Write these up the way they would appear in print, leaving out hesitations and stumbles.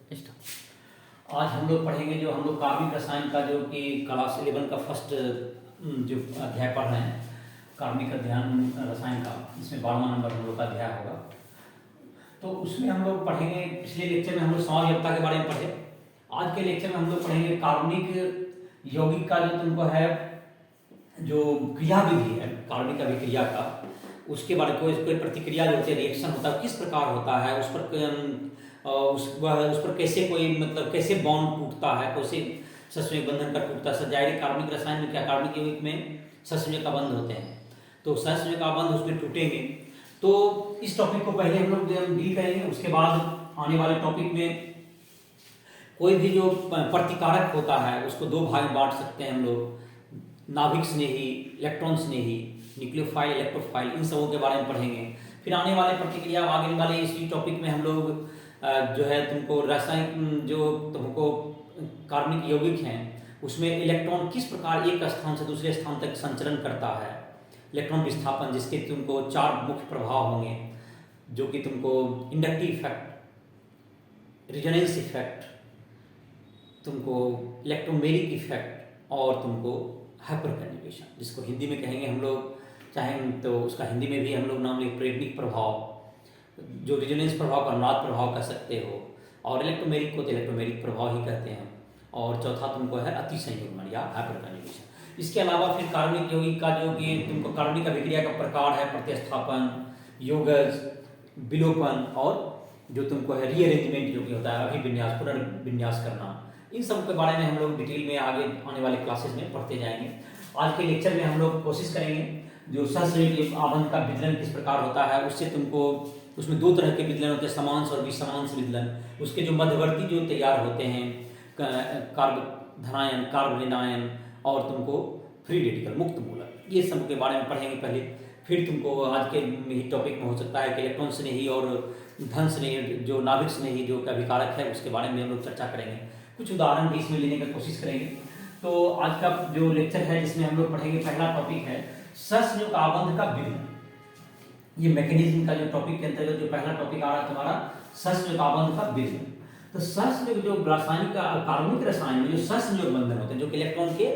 आज हम लोग पढ़ेंगे जो हम लोग कार्बनिक रसायन का जो कि क्लास 11 का फर्स्ट जो अध्याय पढ़ रहे हैं कार्बनिक अध्ययन रसायन का, इसमें 12वां नंबर हम लोग का अध्याय होगा। तो उसमें हम लोग पढ़ेंगे, पिछले लेक्चर में हम लोग समायोजकता के बारे में पढ़े। आज के लेक्चर में हम लोग पढ़ेंगे कार्बनिक यौगिक का जो तुमको है जो क्रिया विधि है कार्बनिक अभिक्रिया का, उसके बारे में कोई प्रतिक्रिया जो होती है, रिएक्शन होता है, किस प्रकार होता है, उस पर कैसे कोई मतलब कैसे बॉन्ड टूटता है, कैसे सस्वेक बंधन का टूटता है। जाहिर कार्बनिक रसायन में क्या, कार्बनिक यौगिक में सस्वेक का बंध होते हैं, तो सस्वेक का बंध उसमें टूटेंगे। तो इस टॉपिक को पहले हम लोग डील करेंगे, उसके बाद आने वाले टॉपिक में कोई भी जो प्रतिकारक होता है उसको दो भाग में बांट सकते हैं हम लोग, नाभिक स्नेही, इलेक्ट्रॉन स्नेही, न्यूक्लियोफाइल, इलेक्ट्रोफाइल, इन सबों के बारे में पढ़ेंगे। फिर आने वाले प्रतिक्रिया आगे वाले इसी टॉपिक में हम लोग जो है तुमको रासायनिक जो तुमको कार्बनिक यौगिक हैं उसमें इलेक्ट्रॉन किस प्रकार एक स्थान से दूसरे स्थान तक संचरण करता है, इलेक्ट्रॉन विस्थापन, जिसके तुमको 4 मुख्य प्रभाव होंगे, जो कि तुमको इंडक्टिव इफेक्ट, रिजोनेंस इफेक्ट, तुमको इलेक्ट्रोमेरिक इफेक्ट और तुमको हाइपर कन्जुगेशन, जिसको हिंदी में कहेंगे हम लोग, चाहे तो उसका हिंदी में भी हम लोग नाम लेंगे प्रेरणिक प्रभाव, जो रिजोनेंस प्रभाव का अनुनाद प्रभाव कह सकते हो, और इलेक्ट्रोमेरिक को तो इलेक्ट्रोमेरिक प्रभाव ही कहते हैं, और चौथा तुमको है अति संयुग्मन या हाइपर कन्जुगेशन। इसके अलावा फिर कार्बनिक यौगिक का जो कि तुमको कार्बनिक अभिक्रिया का प्रकार है, प्रतिस्थापन, योगज, विलोपन, और जो तुमको है रीअरेंजमेंट जो कि होता है अभिविन्यास, पुनर्विन्यास करना, इन सब के बारे में हम लोग डिटेल में आगे आने वाले क्लासेस में पढ़ते जाएंगे। आज के लेक्चर में हम लोग कोशिश करेंगे जो सहसंयोजक आबंध का विदलन किस प्रकार होता है, उससे तुमको उसमें 2 तरह के विदलन होते हैं, समांश और विसमांश विदलन। उसके जो मध्यवर्ती जो तैयार होते हैं कार्ब धनायन, कार्ब ऋणायन और तुमको फ्री रेडिकल, मुक्त मूलक, ये सब के बारे में पढ़ेंगे पहले। फिर तुमको आज के टॉपिक में हो सकता है कि इलेक्ट्रॉन स्नेही और धन स्नेही, जो नाभिक स्नेही जो अभिकारक है, उसके बारे में हम लोग चर्चा करेंगे, कुछ उदाहरण भी इसमें लेने की कोशिश करेंगे। तो आज का जो लेक्चर है जिसमें हम लोग पढ़ेंगे, पहला टॉपिक है सहसंयोजक आबंध का विदलन। ये मैकेनिज्म का जो टॉपिक के अंतर्गत जो पहला टॉपिक आ रहा है तुम्हारा सहसंयोजक आबंध का विदलन। तो सहसंयोजक जो रासायनिक कार्बनिक रसायन में जो सहसंयोजक बंधन होते हैं, जो कि इलेक्ट्रॉन के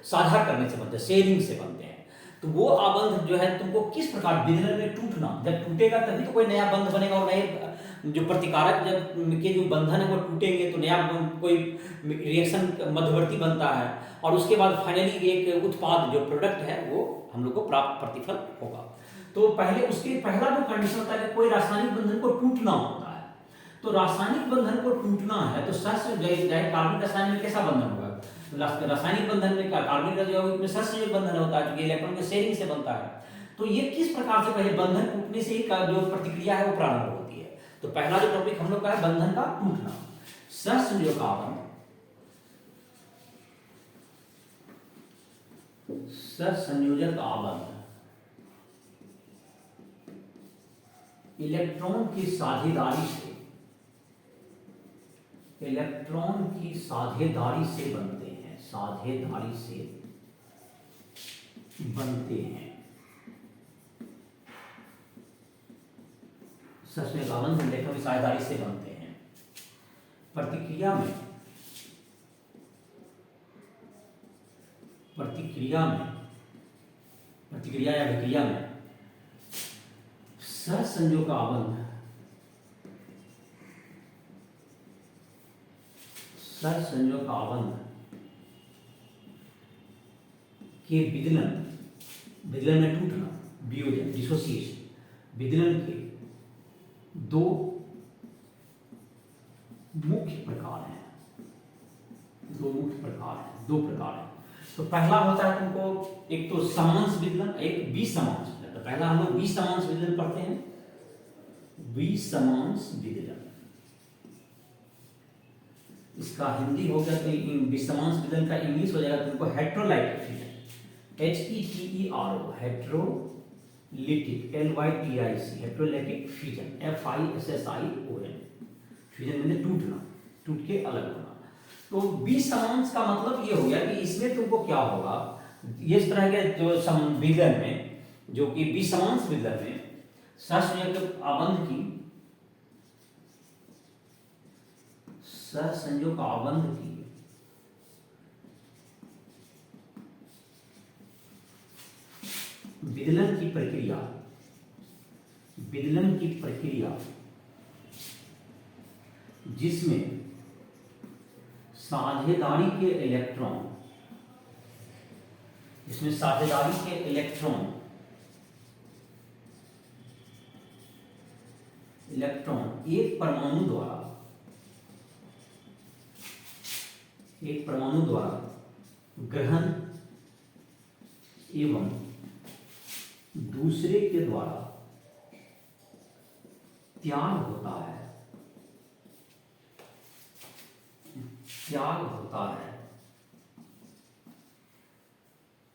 साझा करने से बनते हैं, शेयरिंग से बनते हैं, तो वो आबंध जो है तुमको किस प्रकार विदलन में टूटना, जब टूटेगा तभी तो कोई नया बंध बनेगा, और नए जो प्रतिकारक जब के जो बंधन है वो टूटेंगे तो नया कोई रिएक्शन मध्यवर्ती बनता है, और उसके बाद फाइनली एक उत्पाद जो प्रोडक्ट है वो हम लोग को प्राप्त प्रतिफल होगा। तो पहले उसके पहला जो कंडीशन होता है कि कोई रासायनिक बंधन को टूटना होता है। तो रासायनिक बंधन को टूटना है तो सहसंयोजक कार्बनिक रसायन में कैसा बंधन होगा, रासायनिक बंधन में क्या, कार्बनिक यौगिक में सहसंयोजक बंधन होता है, जो इलेक्ट्रॉन के शेयरिंग से बनता है। तो ये किस प्रकार से पहले बंधन टूटने से ही का जो प्रतिक्रिया है वो प्रारंभ होती है। तो पहला जो टॉपिक हम लोग का है बंधन का टूटना, सहसंयोजक आबंध, सहसंयोजक आबंध इलेक्ट्रॉन की साझेदारी से, इलेक्ट्रॉन की साझेदारी से बनते हैं, साझेदारी से बनते हैं। सहसंयोजक आबंध इलेक्ट्रॉन की साझेदारी से बनते हैं। प्रतिक्रिया में प्रतिक्रिया या विक्रिया में सहसंयोजक आबंध, सहसंयोजक आबंध के विदलन में टूटना, वियोजन, डिसोसिएशन, विदलन के 2 मुख्य प्रकार हैं, 2 प्रकार हैं। तो पहला होता है तुमको एक तो समांश विदलन, एक विसमांश विदलन। तो पहला हम लोग विसमांश विदलन पढ़ते हैं, विसमांश विदलन, इसका हिंदी हो गया तो विसमांश विदलन का इंग्लिश हो जाएगा तुमको heterolytic fusion, HETERO, heterolytic, LYTIC, heterolytic fusion, FISSION, fusion मतलब टूटना, टूट के अलग होना। तो विसमांश का मतलब ये हो गया कि इसमें तुमको क्या होगा, इस तरह के जो विदलन में, जो कि विसमांश विदलन में सहसंयोजक आबंध की सहसंयोग आबंध की विदलन की प्रक्रिया जिसमें साझेदारी के इलेक्ट्रॉन एक परमाणु द्वारा ग्रहण एवं दूसरे के द्वारा त्याग होता है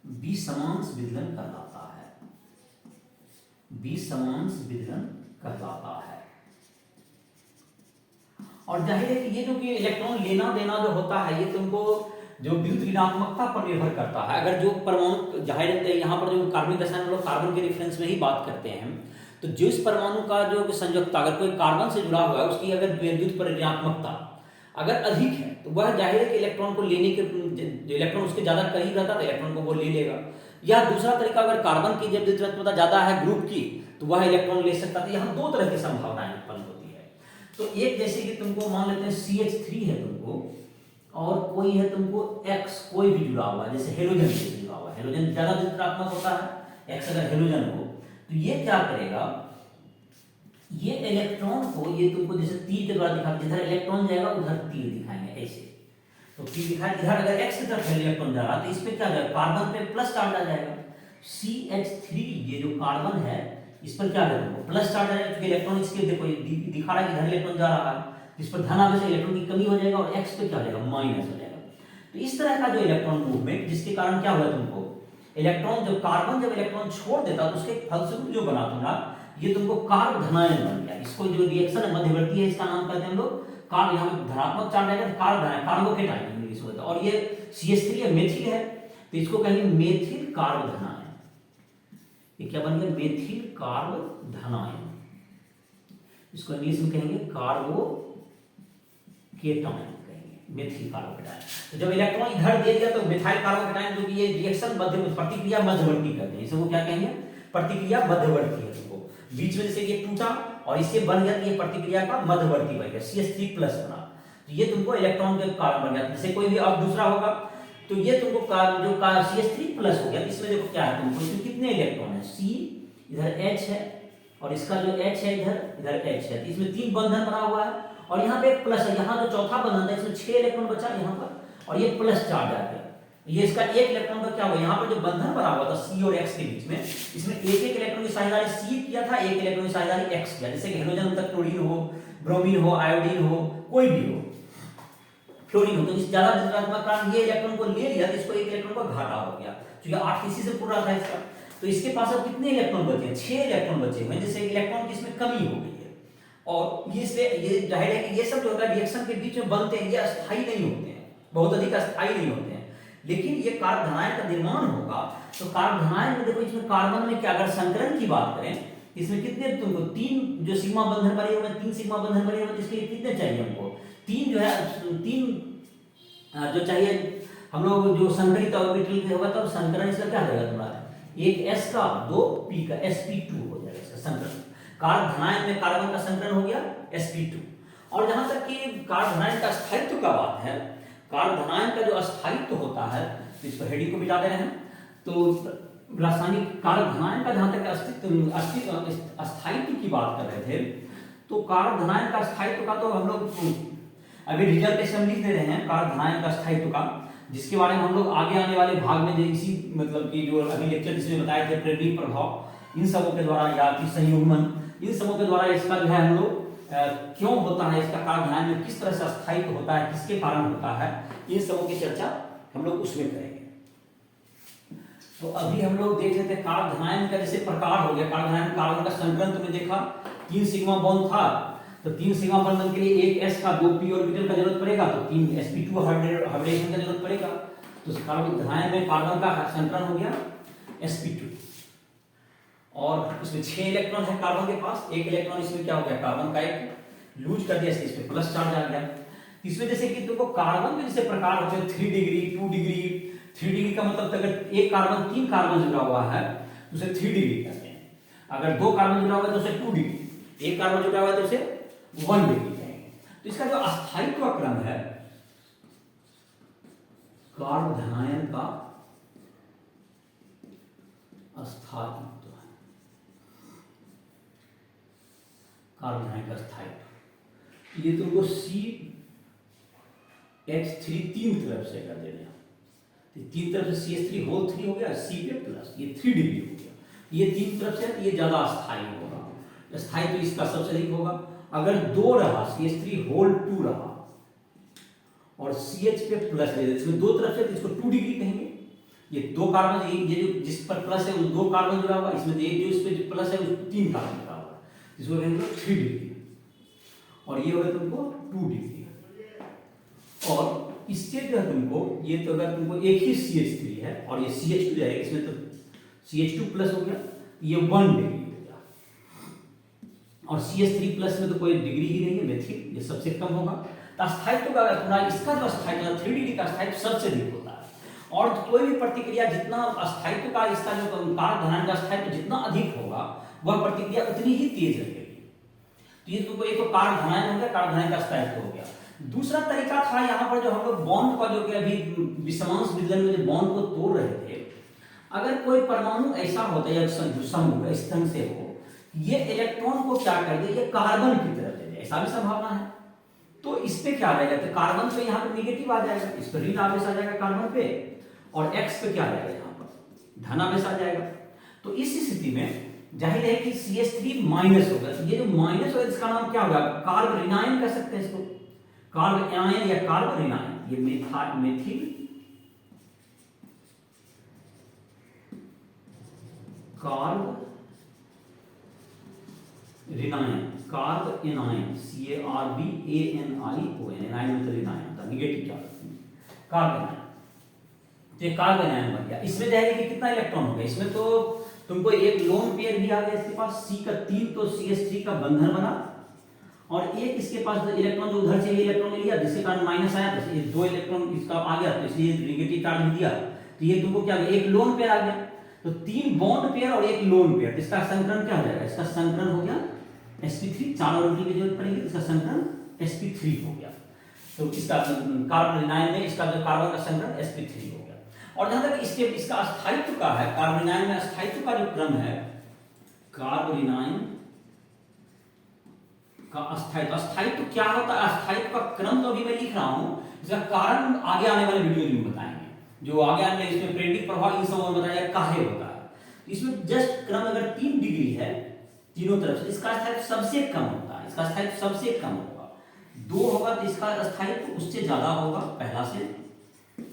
विसमांश विदलन कहलाता है। और जाहिर है कि ये जो कि इलेक्ट्रॉन लेना देना जो होता है ये तुमको जो विद्युत ऋणात्मकता पर निर्भर करता है। अगर जो परमाणु, जाहिर है यहाँ पर जो कार्बनिक रसायन हम लोग कार्बन के रेफरेंस में ही बात करते हैं, तो जिस परमाणु का जो संयोजकता अगर कोई कार्बन से जुड़ा हुआ है उसकी अगर विद्युत पर ऋणात्मकता अगर अधिक है तो वह जाहिर है कि इलेक्ट्रॉन को लेने के, जो इलेक्ट्रॉन उसके ज्यादा करीब रहता है इलेक्ट्रॉन को वो ले लेगा। या दूसरा तरीका, अगर कार्बन की जब विद्युत ऋणात्मकता ज्यादा है ग्रुप की तो वह इलेक्ट्रॉन ले सकता है। यहाँ दो तरह की संभावनाएं उत्पन्न होती है। तो एक जैसे कि तुमको मान लेते हैं CH3 है तुमको, और कोई है तुमको X कोई भी जुड़ा हुआ है, जैसे हेलोजन से जुड़ा हुआ है, हेलोजन ज्यादा विद्युतात्मक होता है, X अगर हेलोजन हो तो ये क्या करेगा, ये इलेक्ट्रॉन को, ये तुमको जैसे तीर के द्वारा दिखा, जिधर इलेक्ट्रॉन जाएगा उधर तीर दिखाएंगे ऐसे। तो तीर दिखाए इधर अगर X की तरफ इलेक्ट्रॉन जा रहा है तो इस पे क्या जाएगा, कार्बन पे प्लस चार्ज आ जाएगा। CH3 ये जो कार्बन है इस पर क्या जाएगा, प्लस चार्ज आ जाएगा, क्योंकि इलेक्ट्रॉन इसके देखो दिखा रहा है कि इधर इलेक्ट्रॉन जा रहा है, इस पर धन आवेश इलेक्ट्रॉन की कमी हो जाएगा और X पे क्या हो जाएगा, माइनस हो जाएगा। तो इस तरह का जो इलेक्ट्रॉन मूवमेंट, जिसके कारण क्या हुआ तुमको, इलेक्ट्रॉन जब कार्बन जब इलेक्ट्रॉन छोड़ देता तो उसके फलस्वरूप जो बना तुम्हारा ये तुमको कार्ब धनायन बन गया। इसको जो रिएक्शन है मध्यवर्ती है, इसका नाम कहते हैं हम लोग कार्ब, यहाँ धनात्मक चार्ज आएगा कार्ब धनायन, कार्बोकेटाइन इंग्लिश में। और ये CH3 है, मेथिल है, तो इसको कहेंगे मेथिल कार्ब धनायन। ये क्या बन गया, मेथिल कार्ब धनायन। इसको इंग्लिश में कहेंगे कार्बोकेटाइन, मेथिल कार्बोकेटाइन। तो जब इलेक्ट्रॉन इधर दे दिया तो मेथाइल कार्बोकेटाइन, जो कि ये रिएक्शन प्रतिक्रिया मध्यवर्ती करते हैं, इसको क्या कहेंगे, प्रतिक्रिया मध्यवर्ती है। तुमको बीच में जैसे ये टूटा और इससे बन गया, ये प्रतिक्रिया का मध्यवर्ती बन गया, CH3 प्लस बना, तो ये तुमको इलेक्ट्रॉन के कारण बन गया। जैसे कोई भी अब दूसरा होगा तो ये तुमको जो CH3 प्लस हो गया, इसमें देखो क्या है, तुमको इसमें कितने इलेक्ट्रॉन है, C इधर H है और इसका जो H है इधर H है, तो इसमें 3 बंधन बना हुआ है और यहाँ पे एक प्लस है। यहाँ जो चौथा बंधन है इसमें 6 इलेक्ट्रॉन बचा यहाँ पर और ये प्लस चार्ज आ गया। ये इसका एक इलेक्ट्रॉन का क्या हुआ, यहाँ पर जो बंधन बना हुआ था C और X के बीच में, इसमें एक इलेक्ट्रॉन की साझेदारी C किया था, एक इलेक्ट्रॉन की साझेदारी X किया। जैसे कि हेलोजन तक क्लोरीन हो, ब्रोमीन हो, आयोडीन हो, कोई भी हो, फ्लोरीन हो, तो इस ज्यादा विद्युतात्मक कारण ये इलेक्ट्रॉन को ले लिया तो इसको एक इलेक्ट्रॉन का घाटा हो गया, क्योंकि 8 इसी से पूरा था इसका। तो इसके पास अब कितने इलेक्ट्रॉन बचे हैं, 6 इलेक्ट्रॉन बचे हुए हैं, जैसे इलेक्ट्रॉन की इसमें कमी हो गई है। और ये जाहिर है कि ये सब जो होता है रिएक्शन के बीच में बनते हैं, ये अस्थायी नहीं होते हैं, बहुत अधिक अस्थायी नहीं होते हैं। लेकिन ये कार्ब धनायन का निर्माण होगा तो कार्ब धनायन में देखो, इसमें कार्बन में क्या, अगर संकरण की बात करें इसमें कितने तुमको 3 जो सिग्मा बंधन बने हुए, 3 सिग्मा बंधन बने हुए, इसके लिए कितने चाहिए हमको, 3 जो है 3 जो चाहिए हम लोग, जो संकरित ऑर्बिटल होगा तब संकरण इसका क्या रहेगा तुम्हारा, एक S का 2 P का sp2 हो जाएगा इसका संकरण। कार्ब धनायन में कार्बन का संकरण हो गया sp2। और जहां तक कि कार्ब धनायन का स्थायित्व का बात है, कार्ब धनायन का जो अस्थायित्व होता है, तो इस पर हेडिंग को मिटा दे रहे हैं। तो रासायनिक कार्ब धनायन का जहां तक अस्थायित्व की बात कर रहे थे, तो कार्ब धनायन का अस्थायित्व का तो हम लोग अभी रिजल्ट हम लिख दे रहे हैं कार्ब धनायन का अस्थायित्व का, जिसके बारे में हम लोग आगे आने वाले भाग में इसी मतलब कि जो अभी लेक्चर जिसमें बताए थे प्रेरणीय प्रभाव, इन सबों के द्वारा या फिर संयुग्मन, इन सबों के द्वारा इसका जो है हम लोग क्यों होता है, इसका कार्ब धनायन में किस तरह से अस्थायित्व होता है, किसके कारण होता है, इन सबों की चर्चा हम लोग उसमें करेंगे। तो अभी हम लोग देख लेते हैं कार्ब धनायन का जैसे प्रकार हो गया। कार्ब धनायन कार्बन का संकरण तुमने देखा, 3 सिग्मा बॉन्ड था, तो 3 सिग्मा बॉन्ड के लिए एक S का 2 p ऑर्बिटल का जरूरत पड़ेगा, तो 3 sp2 हाइब्रिडेशन का जरूरत पड़ेगा। तो कार्ब धनायन में कार्बन का संकरण हो गया sp2 और इसमें 6 इलेक्ट्रॉन है कार्बन के पास, एक इलेक्ट्रॉन इसमें क्या हो गया, कार्बन का एक लूज कर दिया, इस पे प्लस चार्ज आ गया। इसमें जैसे कि तुमको कार्बन में जैसे प्रकार होते हैं 3 डिग्री 2 डिग्री। 3 डिग्री का मतलब अगर एक कार्बन 3 कार्बन जुड़ा हुआ है तो उसे 3 डिग्री कहते हैं। अगर 2 कार्बन जुड़ा हुआ है तो उसे 2 डिग्री, एक कार्बन जुड़ा हुआ है तो उसे 1 डिग्री कहेंगे। तो इसका जो अस्थायित्व क्रम है कार्बोधनायन का अस्थायित्व, कार्बोधनायन का अस्थायित्व, ये तुमको CH3 तीन तरफ से कर देना, तीन तरफ से CH3 होल 3 हो गया, C पे प्लस ये 3 डिग्री हो गया। ये तीन तरफ से ये ज्यादा अस्थायी होगा, अस्थायित्व तो इसका सबसे अधिक होगा। अगर 2 रहा CH3 होल 2 रहा और CH पे प्लस ले इसमें दो तरफ से, इसको 2 डिग्री कहेंगे। ये 2 कार्बन, ये जो जिस पर प्लस है वो 2 कार्बन जुड़ा हुआ, इसमें एक जो इस पे जो प्लस है वो 3 कार्बन जुड़ा हुआ, इसको कहेंगे 3 डिग्री, और ये होगा तुमको 2 डिग्री। और इससे जो है तुमको ये तो अगर तुमको एक ही CH3 है और ये CH2 जो है इसमें तो CH2 प्लस हो गया, ये 1 डिग्री हो गया। और CH3 प्लस में तो कोई डिग्री ही नहीं है, मेथिल, ये सबसे कम होगा। तो अस्थायित्व का थोड़ा इसका जो अस्थायित्व 3 डिग्री का अस्थायित्व सबसे अधिक होता है। और कोई भी प्रतिक्रिया जितना अस्थायित्व का इसका जो कार्बोधनायन का अस्थायित्व जितना अधिक होगा वह प्रतिक्रिया उतनी ही तेज रहेगी। तो ये तुमको एक तो कार्बोधनायन हो गया, कार्बोधनायन का अस्थायित्व हो गया। दूसरा तरीका था यहाँ पर जो हम लोग बॉन्ड का जो कि अभी विषमांश विदलन में जो बॉन्ड को तोड़ रहे थे, अगर कोई परमाणु ऐसा होता है समूह इस ढंग से हो, ये इलेक्ट्रॉन को क्या कर दे, ये कार्बन की तरफ दे दे, ऐसा भी संभावना है। तो इस पे क्या रहेगा, तो कार्बन पे यहाँ पे निगेटिव आ जाएगा, इस पर ऋण आवेश आ जाएगा कार्बन पे, और एक्स पे क्या आ जाएगा, यहाँ पर धन आवेश आ जाएगा। तो इस स्थिति में जाहिर है कि CH3 माइनस होगा। ये जो माइनस होगा इसका नाम क्या होगा, कार्ब ऋणायन कह सकते हैं इसको, कार्ब आयन या कार्ब ऋणायन। ये मेथिल कार्ब ऋणायन, कार्ब एनायन, CARBANION, एनायन मतलब ऋणायन था, निगेटिव चार्ज, कार्ब एनायन। तो ये कार्ब एनायन बन गया। इसमें जाएगा कि कितना इलेक्ट्रॉन होगा, इसमें तो तुमको एक लोन पेयर भी आ गया इसके पास, C का 3, तो CH3 का बंधन बना, और एक इसके पास इलेक्ट्रॉन जो उधर से ये इलेक्ट्रॉन ले लिया जिसके कारण माइनस आया, तो ये 2 इलेक्ट्रॉन इसका आ गया, तो इसलिए नेगेटिव चार्ज भी दिया। तो ये तुमको क्या एक लोन पेयर आ गया। तो 3 बॉन्ड पेयर और एक लोन पेयर, इसका संकरण क्या हो जाएगा, इसका संकरण हो गया sp3, 4 ऑर्बिटल की जरूरत पड़ेगी, इसका संकरण sp3 हो गया। तो इसका कार्बन ऋणायन में इसका जो कार्बन का संकरण sp3 हो गया। और जहां तक इसके इसका अस्थायित्व का है, कार्बन ऋणायन में अस्थायित्व का जो क्रम है, कार्बन ऋणायन का अस्थायित्व, अस्थायित्व क्या होता है, अस्थायित्व का क्रम तो अभी मैं लिख रहा हूं, इसका कारण आगे आने वाले वीडियो में बताएंगे। जो आगे आने इसमें प्रेरित प्रभाव इन सब में बताया काहे होता है। इसमें जस्ट क्रम अगर 3 डिग्री है तीनों तरफ से, इसका अस्थायित्व सबसे कम होता है, इसका अस्थायित्व सबसे कम होगा। 2 होगा तो इसका अस्थायित्व उससे ज्यादा होगा, पहला से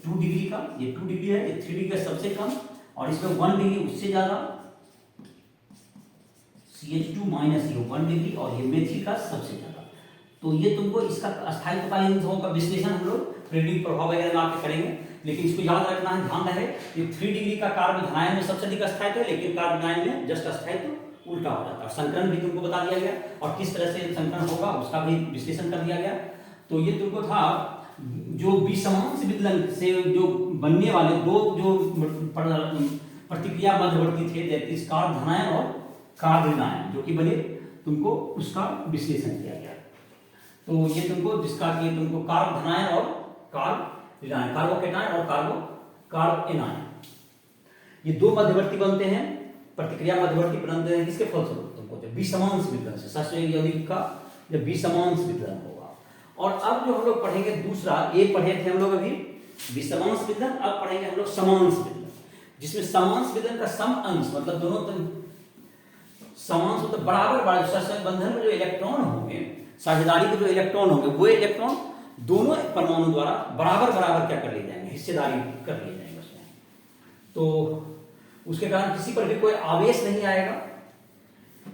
2 डिग्री का, ये 2 डिग्री है, ये 3 डिग्री का सबसे कम, और इसमें 1 डिग्री उससे ज्यादा, CH2 माइनस ये 1 डिग्री, और ये मेथिल का सबसे ज्यादा। तो ये तुमको इसका अस्थायित्व का इन सबों का विश्लेषण हम लोग प्रेरित प्रभाव वगैरह में आपके करेंगे। लेकिन इसको याद रखना है, ध्यान रहे कि 3 डिग्री का कार्बोधनायन में सबसे अधिक अस्थायित्व है, लेकिन कार्बोधनायन में जस्ट अस्थायित्व उल्टा हो जाता है। संकरण भी तुमको बता दिया गया, और किस तरह से संकरण होगा उसका भी विश्लेषण कर दिया गया। तो ये तुमको था जो विषमांश विदलन से जो बनने वाले 2 जो प्रतिक्रिया मध्यवर्ती थे, दैट इज कार्बोधनायन और कार्ब ऋणायन, जो कि बने, तुमको उसका विश्लेषण किया गया। तो ये तुमको जिसका कि तुमको कार्बोधनायन और कार्ब ऋणायन, कार्बोकेटायन और कार्ब एनायन, ये 2 मध्यवर्ती बनते हैं, प्रतिक्रिया मध्यवर्ती बनते हैं किसके फलस्वरूप, तुमको जब विषमांश विदलन से, सबसे अधिक का जब विषमांश विदलन होगा। और अब जो हम लोग पढ़ेंगे दूसरा, एक पढ़े थे हम लोग अभी विषमांश विदलन, अब पढ़ेंगे हम लोग समांश विदलन, जिसमें समांश विदलन का सम अंश मतलब दोनों समांश मतलब बराबर बंधन में जो इलेक्ट्रॉन होंगे, साझेदारी के जो इलेक्ट्रॉन होंगे, वो इलेक्ट्रॉन दोनों परमाणु द्वारा बराबर बराबर क्या कर लिए जाएंगे, हिस्सेदारी कर लिए जाएंगे उसमें। तो उसके कारण किसी पर भी कोई आवेश नहीं आएगा,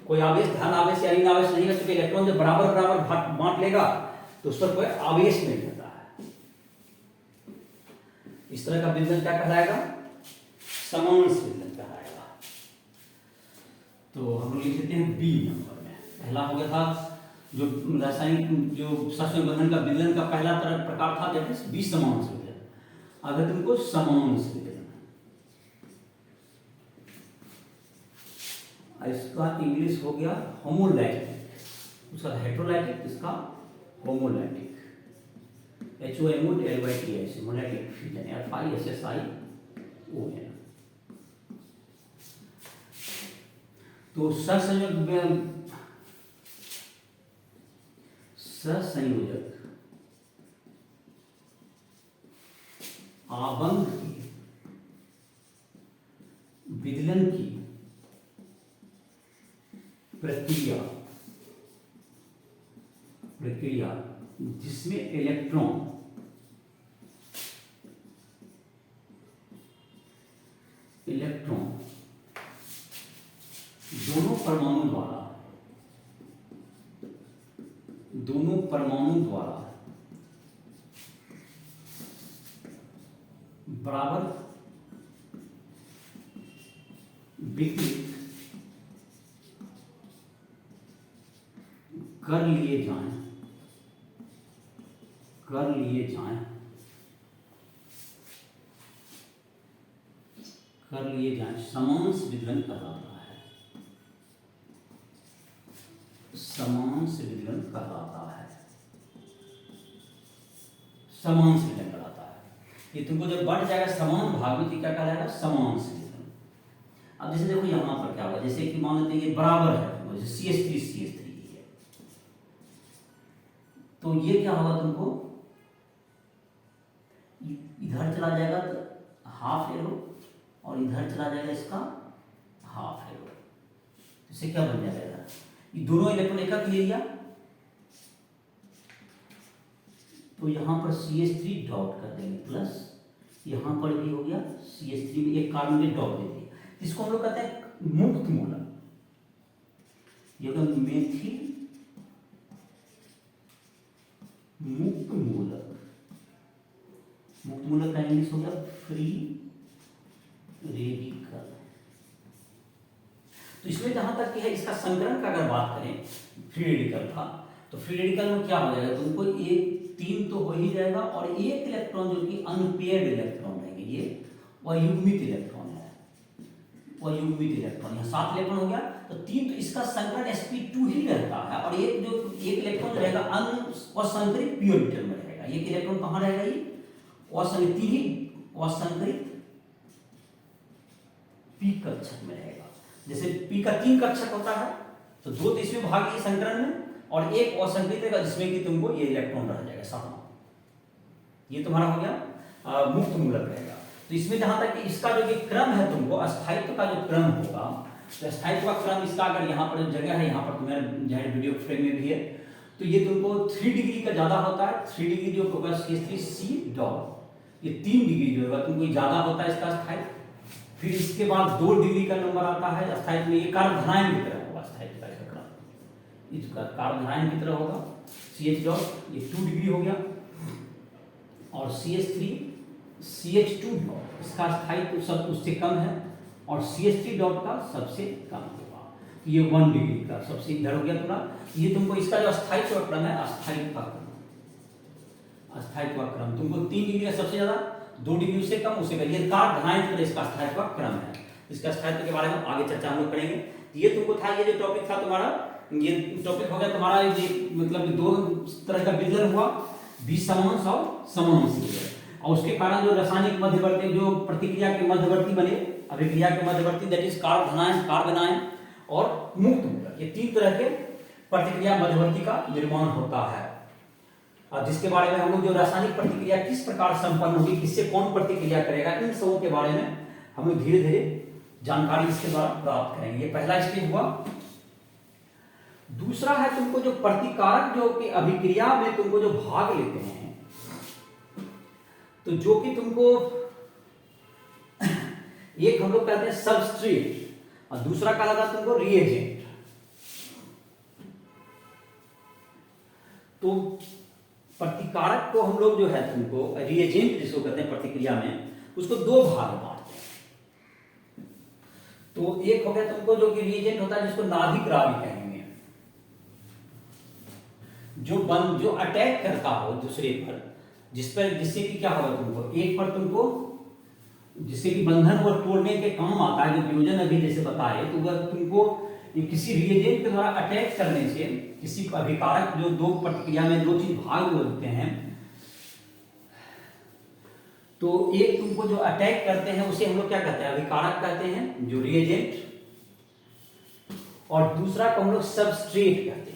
कोई आवेश धन आवेश या ऋण आवेश नहीं है, क्योंकि इलेक्ट्रॉन जब बराबर बराबर बांट लेगा तो उस पर कोई आवेश नहीं होता है। इस तरह का विदलन क्या कहलाएगा, समांश विदलन कहलाएगा। तो हम लोग लिख लेते हैं बी नंबर में, पहला हो गया था जो रासायनिक जो सस्पेंशन बंधन का विलयन का पहला प्रकार था दैट इज विसमांश विलयन। अगर तुमको समांश विलयन, इसका इंग्लिश हो गया होमोलैटिक, उसका हेटेरोलाइटिक, इसका होमोलैटिक, HOMOLYTIC होमोलैटिक फ्यूजन, FISSION। तो सहसंयोजक आबंध की विदलन की प्रक्रिया जिसमें इलेक्ट्रॉन दोनों परमाणु द्वारा बराबर विकृत कर लिए जाएं समांश विदलन कहलाता है। समांश विदलन कहलाता है। ये तुमको जब बढ़ जाएगा समान भाग में तो क्या कहलाएगा? समांश विदलन। अब जैसे देखो यहां पर क्या होगा, जैसे कि मान लेते हैं ये बराबर है, जैसे CH3 है, तो ये क्या होगा, तुमको इधर चला जाएगा तो हाफ एरो, और इधर चला जाएगा इसका हाफ एरो, इससे क्या बन जाएगा, ये दोनों इलेक्ट्रॉन एक ले लिया, तो यहां पर CH3 डॉट कर देंगे प्लस, यहां पर भी हो गया CH3 में एक कार्बन के डॉट दे दिया, इसको हम लोग कहते हैं मुक्त मूलक। ये होगा मेथिल मुक्त मूलक। मुक्त मूलक का इंग्लिश हो गया फ्री रेडिकल। तो इसमें जहां तक कि है इसका संकरण का अगर बात करें, फ्री रेडिकल था, तो फ्री रेडिकल में क्या हो जाएगा, तुमको एक 3 तो हो ही जाएगा, और एक इलेक्ट्रॉन जो कि अनपेयर्ड इलेक्ट्रॉन रहेंगे, ये अयुग्मित इलेक्ट्रॉन है, अयुग्मित इलेक्ट्रॉन, यहाँ 7 इलेक्ट्रॉन हो गया, तो 3 तो इसका संकरण sp2 ही रहता है, और एक इलेक्ट्रॉन जो रहेगा असंकरित p ऑर्बिटल में रहेगा। एक इलेक्ट्रॉन कहाँ रहेगा, ये असंकरित p कक्षक में रहेगा। जैसे p का 3 कक्षक होता है, तो 2 तो इसमें भाग ये संकरण में, और एक असंकरित रहेगा जिसमें कि तुमको ये इलेक्ट्रॉन रह जाएगा 7। ये तुम्हारा हो गया मुक्त मूलक रहेगा। तो इसमें जहां तक कि इसका जो कि क्रम है, तुमको अस्थायित्व का जो क्रम होगा, तो अस्थायित्व का क्रम इसका अगर यहाँ पर जगह है, यहाँ पर तुम्हारे जहाँ वीडियो फ्रेम में भी है, तो ये तुमको 3 डिग्री का ज्यादा होता है। 3 डिग्री जो होगा CH3C डॉट, ये 3 डिग्री जो होगा तुमको ज्यादा होता है इसका अस्थायित्व। फिर इसके बाद 2 डिग्री का नंबर आता है अस्थायित्व में, ये कार्बन धनायन की तरह होगा अस्थायित्व का इसका क्रम, इसका कार्बन धनायन की तरह होगा। CH डॉट ये 2 डिग्री हो गया, और CH2 डॉट इसका अस्थायित्व सब उससे कम है, और CH3 डॉट का सबसे कम होगा, ये 1 डिग्री का सबसे इधर हो गया पूरा। ये तुमको इसका जो अस्थायित्व क्रम है, अस्थायित्व क्रम तुमको 3 डिग्री का सबसे ज्यादा, 2 डिग्री उससे कम, उससे कम, ये कार्बन धनायन की तरह इसका अस्थायित्व क्रम है। इसके अस्थायित्व के बारे में आगे चर्चा हम लोग करेंगे। ये तुमको था, ये जो टॉपिक था तुम्हारा, ये टॉपिक हो गया तुम्हारा, ये मतलब 2 तरह का विदलन हुआ, विसमांश और समांश विदलन, और उसके कारण जो रासायनिक मध्यवर्ती जो प्रतिक्रिया के मध्यवर्ती बने, अभिक्रिया के मध्यवर्ती, दैट इज कार्बन आयन और मुक्त मूलक, ये 3 तरह के प्रतिक्रिया मध्यवर्ती का निर्माण होता है। और जिसके बारे में हम लोग जो रासायनिक प्रतिक्रिया किस प्रकार संपन्न होगी, किससे कौन प्रतिक्रिया करेगा, इन सबों के बारे में हम लोग धीरे धीरे जानकारी इसके द्वारा प्राप्त करेंगे। ये पहला स्टेज हुआ। दूसरा है तुमको जो प्रतिकारक जो कि अभिक्रिया में तुमको जो भाग लेते हैं, तो जो कि तुमको एक हम लोग कहते हैं सबस्ट्रेट, और दूसरा कहा जाता है तुमको रिएजेंट। तो प्रतिकारक को हम लोग जो है तुमको रिएजेंट जिसको कहते हैं प्रतिक्रिया में, उसको 2 भाग में बांटते हैं। तो एक हो गया तुमको जो कि रिएजेंट होता है, जिसको नाभिक रावी कहेंगे, जो अटैक करता हो दूसरे पर, जिससे कि क्या होगा तुमको, एक पर तुमको जिससे कि बंधन को तोड़ने के काम आता है, जो वियोजन अभी जैसे बताए, तो वह तुमको किसी रिएजेंट के द्वारा अटैक करने से, किसी अभिकारक, जो दो प्रतिक्रिया में दो चीज भाग होते हैं, तो एक तुमको जो अटैक करते हैं उसे हम लोग क्या कहते हैं, अभिकारक कहते हैं, जो रिएजेंट, और दूसरा को हम लोग सबस्ट्रेट कहते हैं।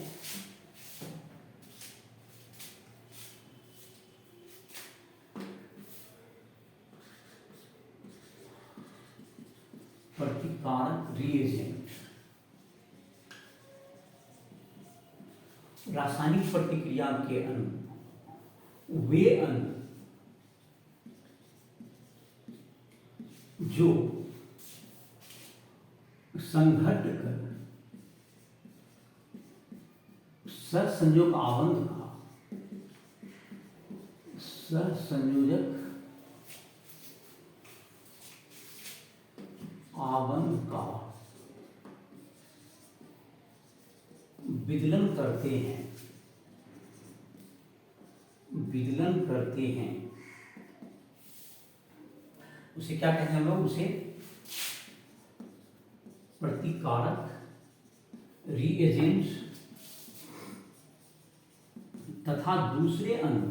प्रतिकारक रिएजेंट। रासायनिक प्रतिक्रिया के अणु वे अणु जो संघट्ट कर सहसंयोजक आबंध का विदलन करते हैं, उसे क्या कहते हैं हम लोग, उसे प्रतिकारक रिएजेंट तथा दूसरे अणु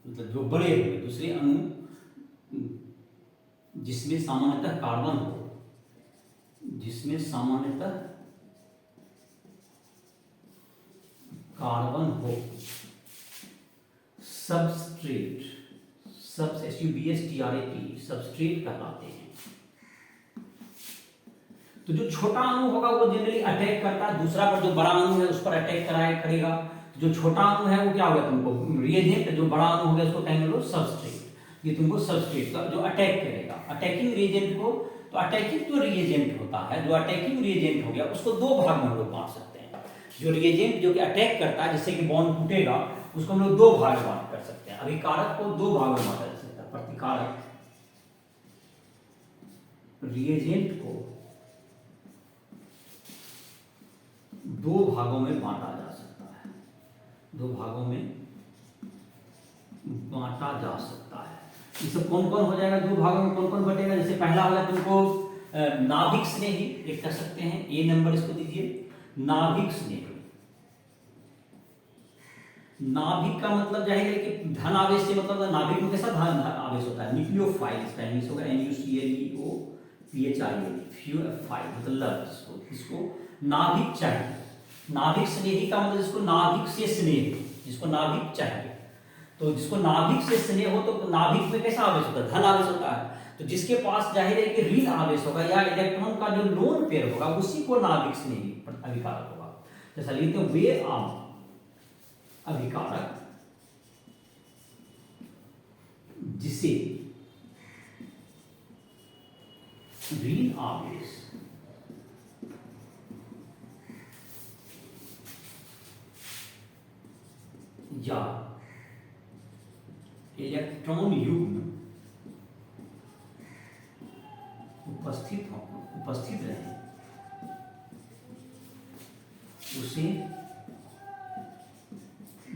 मतलब जो बड़े हुए दूसरे अणु जिसमें सामान्यतः कार्बन हो, सबस्ट्रेट, सबस्ट्रेट कहलाते हैं। तो जो छोटा अणु होगा वो जनरली अटैक करता है दूसरा पर, जो बड़ा अणु है उस पर अटैक करेगा। जो छोटा अणु है वो क्या होगा तुमको रिएजेंट, जो बड़ा अणु होगा उसको कहेंगे लोग सबस्ट्रेट। ये तुमको सबस्ट्रेट का जो अटैक करेगा, अटैकिंग रिएजेंट को, तो अटैकिंग जो रिएजेंट होता है, जो अटैकिंग रिएजेंट हो गया, उसको दो भाग में हम लोग बांट सकते हैं। जो रिएजेंट जो कि अटैक करता है जिससे कि बॉन्ड टूटेगा, उसको हम लोग दो भाग में बांट कर सकते हैं। अभिकारक को दो भाग में बांटा जा सकता है, प्रतिकारक रिएजेंट को दो भागों में बांटा जा सकता है, दो भागों में बांटा जा सकता है। ये सब कौन कौन हो जाएगा, दो भागों में कौन कौन बटेगा? जैसे पहला होगा तुमको नाभिक स्नेही, एक कर सकते हैं, ए नंबर इसको दीजिए, नाभिक स्नेही। नाभिक का मतलब जाहिर है कि धन आवेश से मतलब नाभिक में कैसा धन आवेश होता है, न्यूक्लियोफाइल, इसका इंग्लिश होगा NuClEOPHIL, मतलब इसको नाभिक चाहिए। नाभिक स्नेही का मतलब जिसको नाभिक से स्नेह, जिसको नाभिक चाहिए, तो जिसको नाभिक से स्नेह हो, तो नाभिक में कैसा आवेश होता है, धन आवेश होता है। तो जिसके पास जाहिर है कि ऋण आवेश होगा या इलेक्ट्रॉन का जो लोन पेयर होगा, उसी को नाभिक स्नेही अभिकारक होगा। जैसा लिखते हैं वे अभिकारक जिसे ऋण आवेश या इलेक्ट्रॉन युग्म उपस्थित रहे, उसे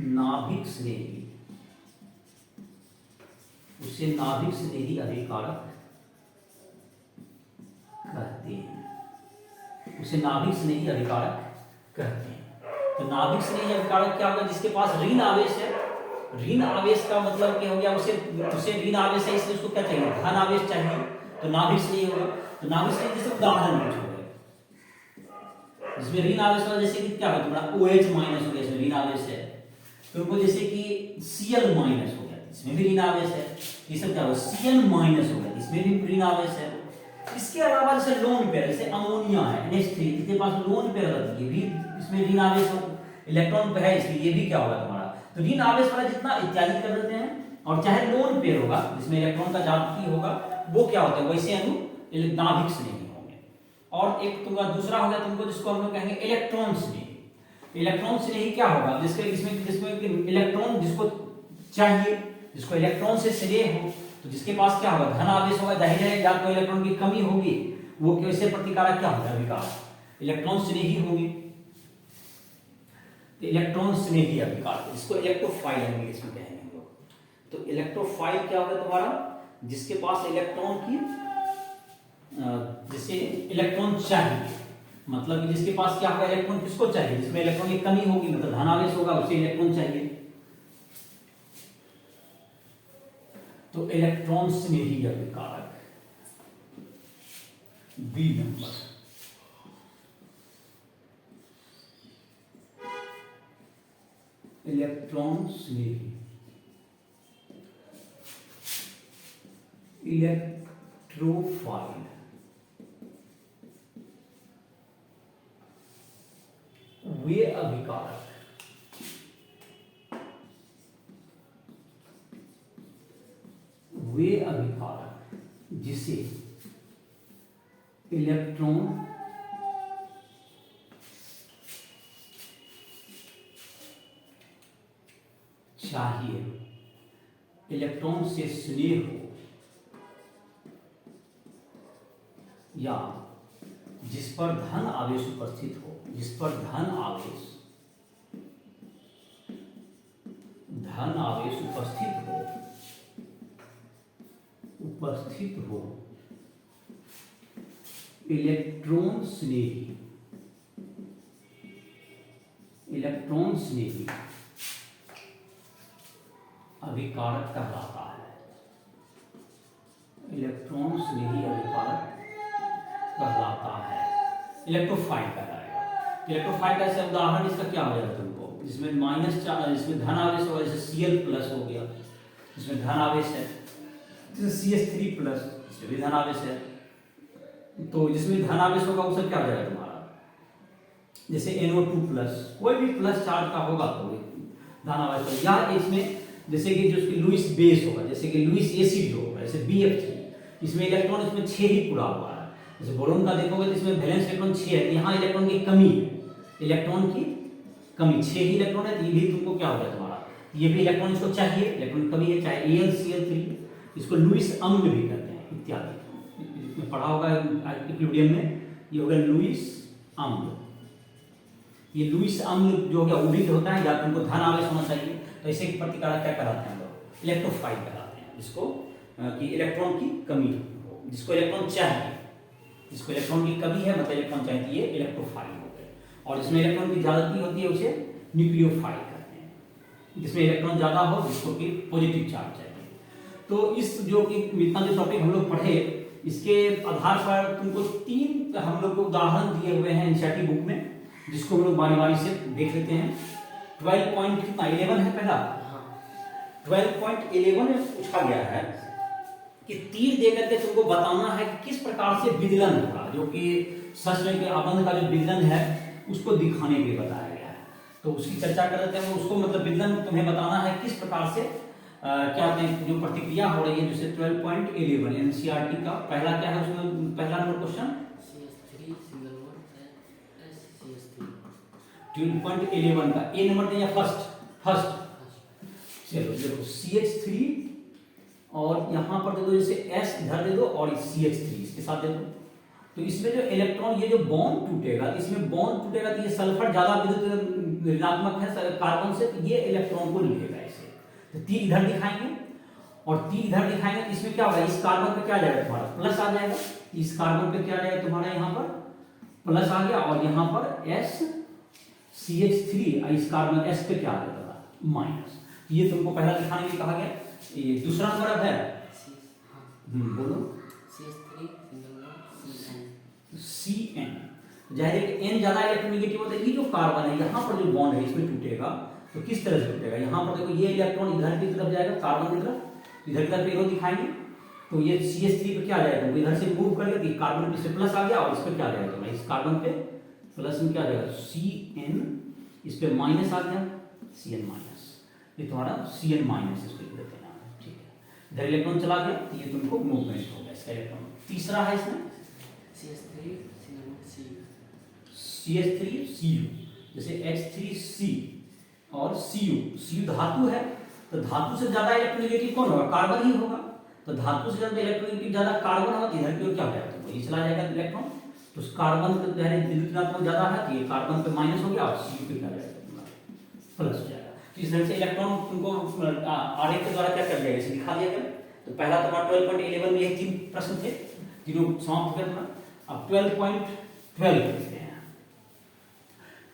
नाभिक स्नेही अभिकारक कहते हैं, उसे नाभिक स्नेही अभिकारक कहते हैं। तो नाभिक स्नेही अभिकारक क्या होगा, जिसके पास ऋण आवेश है। ऋण आवेश का मतलब क्या हो गया, उसे ऋण आवेश है, इसलिए उसको क्या चाहिए, धन आवेश चाहिए, तो नाभिक स्नेही होगा। तो नाभिक स्नेही जैसे उदाहरण कुछ हो गए, जिसमें ऋण आवेश वाला, जैसे कि क्या हो तुम्हारा OH माइनस हो गया, इसमें ऋण आवेश है। तुमको जैसे कि Cl माइनस हो गया, इसमें भी ऋण आवेश है। ये सब क्या हो, Cl माइनस हो गया, इसमें भी ऋण आवेश है। इसके अलावा जैसे लोन पेयर, जैसे अमोनिया है NH3, इसके पास लोन पेयर रहती है, भी इसमें ऋण आवेश हो, इलेक्ट्रॉन पे है, इसलिए ये भी क्या होगा तुम्हारा, तो ऋण आवेश वाला जितना इत्यादि कर देते हैं। और चाहे लोन पेयर होगा जिसमें इलेक्ट्रॉन का जाति होगा, वो क्या होता है, वैसे अणु नाभिक स्नेही होंगे। और एक तुमका दूसरा होगा तुमको, जिसको हम लोग कहेंगे इलेक्ट्रॉन स्नेही। इलेक्ट्रॉन स्नेही क्या होगा, जिसमें इलेक्ट्रॉन जिसको चाहिए, जिसको इलेक्ट्रॉन से स्नेह हो, तो जिसके पास क्या होगा, धन आवेश होगा, जाहिर है या तो इलेक्ट्रॉन की कमी होगी, वो कैसे प्रतिकारक क्या होगा, अभिकारक, इलेक्ट्रॉन स्नेही होंगे, तो इलेक्ट्रॉन स्नेही अभिकारक, जिसको इलेक्ट्रोफाइल इंग्लिश में कहेंगे हम लोग। तो इलेक्ट्रोफाइल क्या होगा तुम्हारा, जिसके पास इलेक्ट्रॉन की जैसे इलेक्ट्रॉन चाहिए, मतलब कि जिसके पास क्या होगा, इलेक्ट्रॉन किसको चाहिए, जिसमें इलेक्ट्रॉन की कमी होगी, मतलब धन आवेश होगा, उसे इलेक्ट्रॉन चाहिए, तो इलेक्ट्रॉन स्नेही अभिकारक बी नंबर। इलेक्ट्रॉन स्नेही, इलेक्ट्रोफाइल, वे अभिकारक जिसे इलेक्ट्रॉन चाहिए, इलेक्ट्रॉन से स्नेह हो, या जिस पर धन आवेश उपस्थित हो, जिस पर धन आवेश उपस्थित हो, इलेक्ट्रॉन स्नेही अभिकारक कहलाता है, इलेक्ट्रॉन स्नेही अभिकारक कहलाता है, इलेक्ट्रोफाइल कहलाएगा। इलेक्ट्रोफाइल का ऐसा उदाहरण इसका क्या हो जाएगा तुमको, जिसमें जिसमें धन आवेश होगा, जैसे Cl+ हो गया, इसमें धन आवेश है, जैसे CH3+, इसमें भी धन आवेश है, तो जिसमें धन आवेश होगा वो सब क्या हो जाएगा तुम्हारा, जैसे NO2+, कोई भी प्लस चार्ज का होगा तो धन आवेश, या इसमें जैसे कि जो लुईस बेस होगा, जैसे कि लुईस एसिड जो होगा, जैसे BF3, इसमें इलेक्ट्रॉन इसमें 6 ही पूरा हुआ है, जैसे बोरोन का देखोगे तो इसमें वैलेंस इलेक्ट्रॉन 6 है, यहाँ इलेक्ट्रॉन की कमी है, इलेक्ट्रॉन की कमी, 6 ही इलेक्ट्रॉन है, तो ये भी तुमको क्या होगा तुम्हारा, ये भी इलेक्ट्रॉन इसको चाहिए, इलेक्ट्रॉन कमी है, चाहे AlCl3, इसको लुईस अम्ल भी कहते हैं इत्यादि, पढ़ा होगा यूक्लिडियन में, ये हो गया लुईस अम्ल। ये लुईस अम्ल जो हो गया उदित होता है, या तुमको धन आवेश होना चाहिए, तो ऐसे प्रतिकारक क्या कराते हैं हम लोग, इलेक्ट्रोफाइल कराते हैं, जिसको कि इलेक्ट्रॉन की कमी हो, जिसको इलेक्ट्रॉन चाहिए, जिसको इलेक्ट्रॉन की कमी है मतलब इलेक्ट्रॉन चाहिए, ये इलेक्ट्रोफाइल हो गए। और जिसमें इलेक्ट्रॉन की ज्यादती होती है उसे न्यूक्लियोफाइल कहते हैं, जिसमें इलेक्ट्रॉन ज्यादा हो, जिसको कि पॉजिटिव चार्ज चाहिए। तो इस जो कि इतना जो टॉपिक हम लोग पढ़े, इसके आधार पर तुमको 3 हम लोग को उदाहरण दिए हुए हैं एनसीईआरटी बुक में, जिसको हम लोग बारी से देख लेते हैं। 12.11 है पहला, 12.11 में पूछा गया है कि तीर देकर के तुमको बताना है कि किस प्रकार से विदलन होगा, जो कि सच के आबंध का जो विदलन है उसको दिखाने के लिए बताया गया है, तो उसकी चर्चा कर रहे थे। उसको मतलब विदलन तुम्हें बताना है किस प्रकार से क्या कहते हैं, जो प्रतिक्रिया हो रही है, जैसे 12.11 एनसीईआरटी का पहला क्या है, उसमें पहला नंबर क्वेश्चन 12.11 का ए नंबर दिया, फर्स्ट चलो देखो CH3 और यहां पर दे दो, जैसे S इधर दे दो और CH3 इसके साथ दे दो। तो इसमें जो इलेक्ट्रॉन, ये जो बॉन्ड टूटेगा, इसमें बॉन्ड टूटेगा तो ये सल्फर ज्यादा विद्युत ऋणात्मक है कार्बन से, तो ये इलेक्ट्रॉन को लेगा ऐसे, तो तीर इधर दिखाएंगे और तीर इधर दिखाएंगे, तो इसमें क्या होगा, इस कार्बन पे क्या आ जाएगा तुम्हारा, प्लस आ जाएगा, इस कार्बन पे क्या आ जाएगा तुम्हारा, यहाँ पर प्लस आ गया, और यहाँ पर S CH3, इस कार्बन S पे क्या आ जाएगा, माइनस। ये तुमको पहला दिखाने के लिए कहा गया। ये दूसरा नंबर अब है, बोलो CN, जाहिर है कि N ज्यादा इलेक्ट्रोनेगेटिव होता है, ये जो कार्बन है यहाँ पर जो बॉन्ड है इसमें टूटेगा, तो किस तरह से टूटेगा, यहाँ पर देखो ये इलेक्ट्रॉन इधर की तरफ जाएगा, कार्बन की तरफ, इधर की तरफ एरो दिखाएंगे, तो ये CH3 पे क्या आ जाएगा, तो इधर से मूव करके तो कार्बन पे से प्लस आ गया, और इस पे क्या आ जाएगा, तो इस कार्बन पे प्लस में क्या आ जाएगा CN, इस पे माइनस आ गया CN माइनस, ये तुम्हारा CN माइनस, इसको लिख देते हैं, ठीक है। इधर इलेक्ट्रॉन चला गया, तो ये तुमको मूवमेंट हो गया इसका इलेक्ट्रॉन। तीसरा है इसमें CH3Cu, जैसे H3C और Cu धातु है, तो धातु से ज्यादा इलेक्ट्रोनेगेटिव कौन होगा, कार्बन ही होगा, तो धातु से जब इलेक्ट्रॉन की ज्यादा कार्बन होगा तो इधर की ओर क्या हो जाएगा, तो वही चला जाएगा इलेक्ट्रॉन। तो उस कार्बन का जो है विद्युत ऋणात्मक ज्यादा है तो ये कार्बन पे माइनस हो गया और Cu पे क्या जाएगा, प्लस हो जाएगा। तो इस तरह से इलेक्ट्रॉन तुमको आरेख के द्वारा क्या कर दिया, इसे दिखा दिया गया। तो पहला तुम्हारा 12.11 में यही 3 प्रश्न थे, तीनों समाप्त करना। अब 12.12 देखते हैं।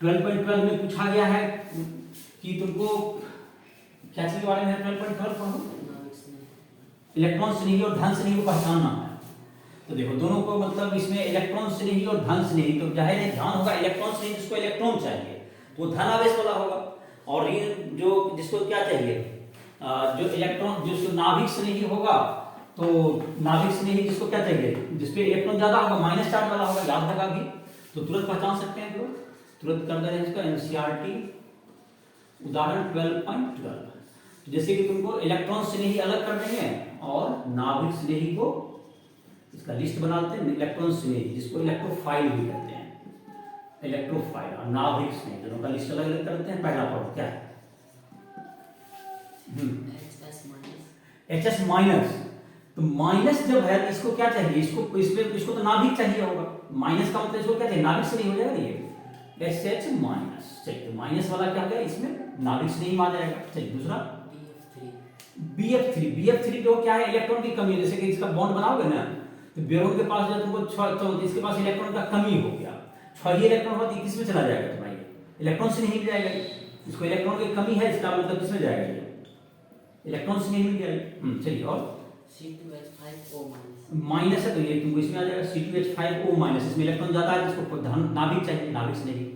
12.12 में पूछा गया है कि तुमको क्या चीज के बारे में है। 12.12 पढ़ो, इलेक्ट्रॉन स्नेही और धन स्नेही को पहचानना है। तो देखो दोनों को मतलब इसमें इलेक्ट्रॉन स्नेही और धन स्नेही, तो जाहिर है ध्यान होगा इलेक्ट्रॉन स्नेही जिसको इलेक्ट्रॉन चाहिए तो धन आवेश वाला होगा, और ये जो जिसको क्या चाहिए जो इलेक्ट्रॉन जिसको नाभिक स्नेही होगा, तो नाभिक स्नेही जिसको क्या चाहिए, जिसपे इलेक्ट्रॉन ज्यादा होगा माइनस चार्ज वाला होगा, याद होगा भी। तो तुरंत पहचान सकते हैं लोग, तुरंत कर दें इसका एनसीईआरटी उदाहरण 12.12। तो जैसे कि तुमको इलेक्ट्रॉन स्नेही अलग कर देंगे और नाभिक स्नेही को इसका लिस्ट बनाते हैं। इलेक्ट्रॉन स्नेही जिसको इलेक्ट्रोफाइल भी कहते हैं, इलेक्ट्रोफाइल और नाभिक स्नेही दोनों का लिस्ट अलग अलग करते हैं। पहला पढ़ो क्या है, HS माइनस। तो माइनस जब है इसको क्या चाहिए, इसको तो नाभिक चाहिए होगा, माइनस का मतलब इसको क्या चाहिए, नाभिक से नहीं हो जाएगा ये SH माइनस। चलिए तो माइनस वाला क्या होगा, इसमें नाभिक से नहीं आ जाएगा। चलिए दूसरा BF3 जो क्या है, इलेक्ट्रॉन की कमी है। जैसे कि इसका बॉन्ड बनाओगे ना तो बोरोन के पास जो तुमको 6 तो इसके पास इलेक्ट्रॉन का कमी हो गया, 6 ही इलेक्ट्रॉन होगा तो किस में चला जाएगा तुम्हारा, इलेक्ट्रॉन से नहीं मिल जाएगा। इसको इलेक्ट्रॉन की कमी है, इसका मतलब किसमें जाएगा, ये इलेक्ट्रॉन से नहीं मिल जाएगा। चलिए और C2H5O- माइनस है तो ये तुमको इसमें आ जाएगा C2H5O-, इसमें इलेक्ट्रॉन ज्यादा है, जिसको नाभिक चाहिए, नाभिक से नहीं।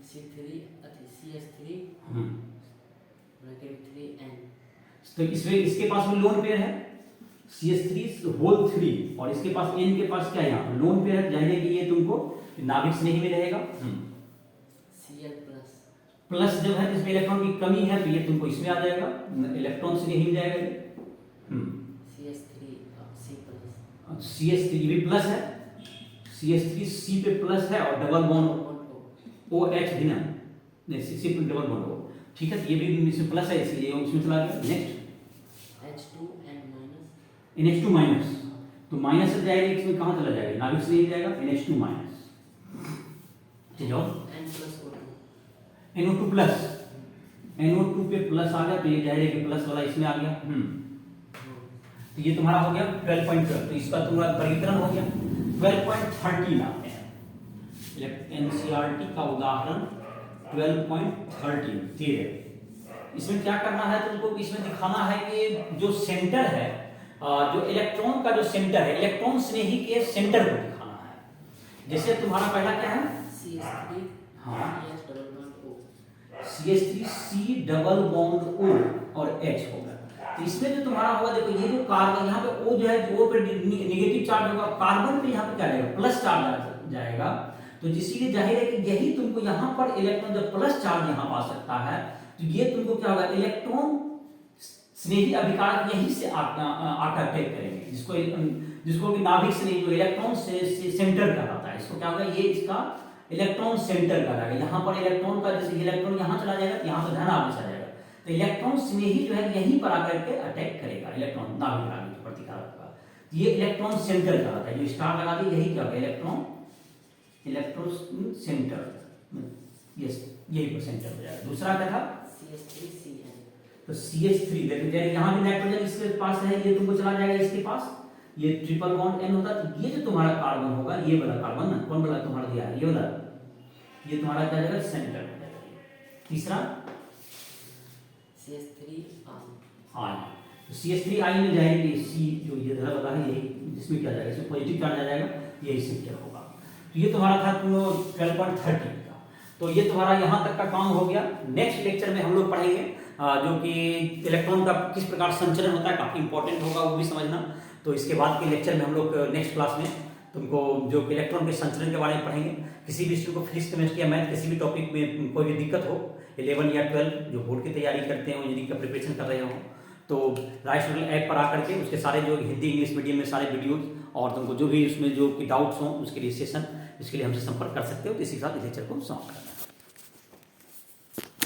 C3 3N। तो इसमें इसके पास में लोन पेयर है CH3 होल 3 और इसके पास N के पास क्या है, यहाँ लोन पेयर है, जाहिर है कि ये तुमको नाभिक से नहीं में रहेगा। Cl+ प्लस जब है इसमें इलेक्ट्रॉन की कमी है तो ये तुमको इसमें आ जाएगा, इलेक्ट्रॉन से नहीं मिल जाएगा ये। CH3 भी प्लस है, CH3 C पे प्लस है और डबल बॉन्ड OH भी ना, नहीं C पे डबल बॉन्ड O, ठीक है। ये भी इसमें प्लस है इसलिए उसमें चला गया। नेक्स्ट NH2 माइनस, तो माइनस से जाएगा इसमें कहाँ चला जाएगा, नाभिक से नहीं जाएगा, NH2 माइनस। चलो NO2 प्लस, NO2 पे प्लस आ गया तो ये जाहिर है कि प्लस वाला इसमें आ गया। तो ये तुम्हारा हो गया 12.12। तो इसका तुम्हारा वर्गीकरण हो गया। 12.13 आते हैं, एनसीईआरटी का उदाहरण 12.13। इसमें क्या करना है तुमको, इसमें दिखाना है कि जो सेंटर है, जो इलेक्ट्रॉन का जो सेंटर है, इलेक्ट्रॉन स्नेही के सेंटर को दिखाना है। जैसे तुम्हारा पहला क्या है, CH3 C double bond O और H होगा। तो इसमें जो तुम्हारा होगा, देखो ये जो कार्बन यहाँ पे O जो है, O पे नेगेटिव चार्ज होगा, कार्बन पे यहाँ पे क्या जाएगा, प्लस चार्ज जाएगा। तो इसीलिए जाहिर है कि यही तुमको यहाँ पर इलेक्ट्रॉन जब प्लस चार्ज यहाँ पा सकता है तो ये तुमको क्या होगा, इलेक्ट्रॉन स्नेही अभिकारक यहीं से आकर अटैक करेंगे, जिसको कि नाभिक स्नेही जो इलेक्ट्रॉन से सेंटर कहलाता है, इसको क्या होगा, ये इसका इलेक्ट्रॉन सेंटर का जाएगा। यहाँ पर इलेक्ट्रॉन का जैसे इलेक्ट्रॉन यहाँ चला जाएगा, यहाँ पर धन आवेश आ जाएगा, तो इलेक्ट्रॉन स्नेही जो है यहीं पर आकर के अटैक करेगा इलेक्ट्रॉन नाभिक आगे प्रतिकारक का। ये इलेक्ट्रॉन सेंटर कहलाता है, जो स्टार लगा दी यही क्या होगा, इलेक्ट्रॉन सेंटर, यस यही पर सेंटर हो जाएगा। दूसरा क्या था, CH3CN। तो CH3 देखिए यहाँ भी नाइट्रोजन इसके पास है, ये तुमको चला जाएगा इसके पास, ये ट्रिपल बॉन्ड N होता है। तो ये जो तुम्हारा कार्बन होगा, ये वाला कार्बन ना, कौन वाला तुम्हारा दिया है, ये वाला, ये तुम्हारा क्या जाएगा, सेंटर हो जाएगा। तीसरा CH3I। हाँ, तो CH3I में जाएगी C जो ये धरा वाला है, यही जिसमें क्या जाएगा, इसमें पॉजिटिव चार्ज आ जाएगा, यही सेंटर होगा। तो ये तुम्हारा था 12.13 का। तो ये तुम्हारा यहाँ तक का काम हो गया। नेक्स्ट लेक्चर में हम लोग पढ़ेंगे जो कि इलेक्ट्रॉन का किस प्रकार संचरण होता है, काफी इंपॉर्टेंट होगा वो भी समझना। तो इसके बाद के लेक्चर में हम लोग नेक्स्ट क्लास में तुमको जो इलेक्ट्रॉन के संचरण के बारे में पढ़ेंगे। किसी भी स्टूडेंट को फिजिक्स, केमिस्ट्री या मैथ किसी भी टॉपिक में कोई भी दिक्कत हो, 11 या 12 जो बोर्ड की तैयारी करते हो, इंजीनियरिंग का प्रिपरेशन कर रहे हो, तो राइट स्टूडेंट ऐप पर आकर के उसके सारे जो हिंदी इंग्लिश मीडियम में सारे वीडियोज और तुमको जो भी उसमें जो कि डाउट्स हों उसके लिए सेशन, इसके लिए हमसे संपर्क कर सकते हो। तो इसी के साथ इस लेक्चर को समाप्त करना है।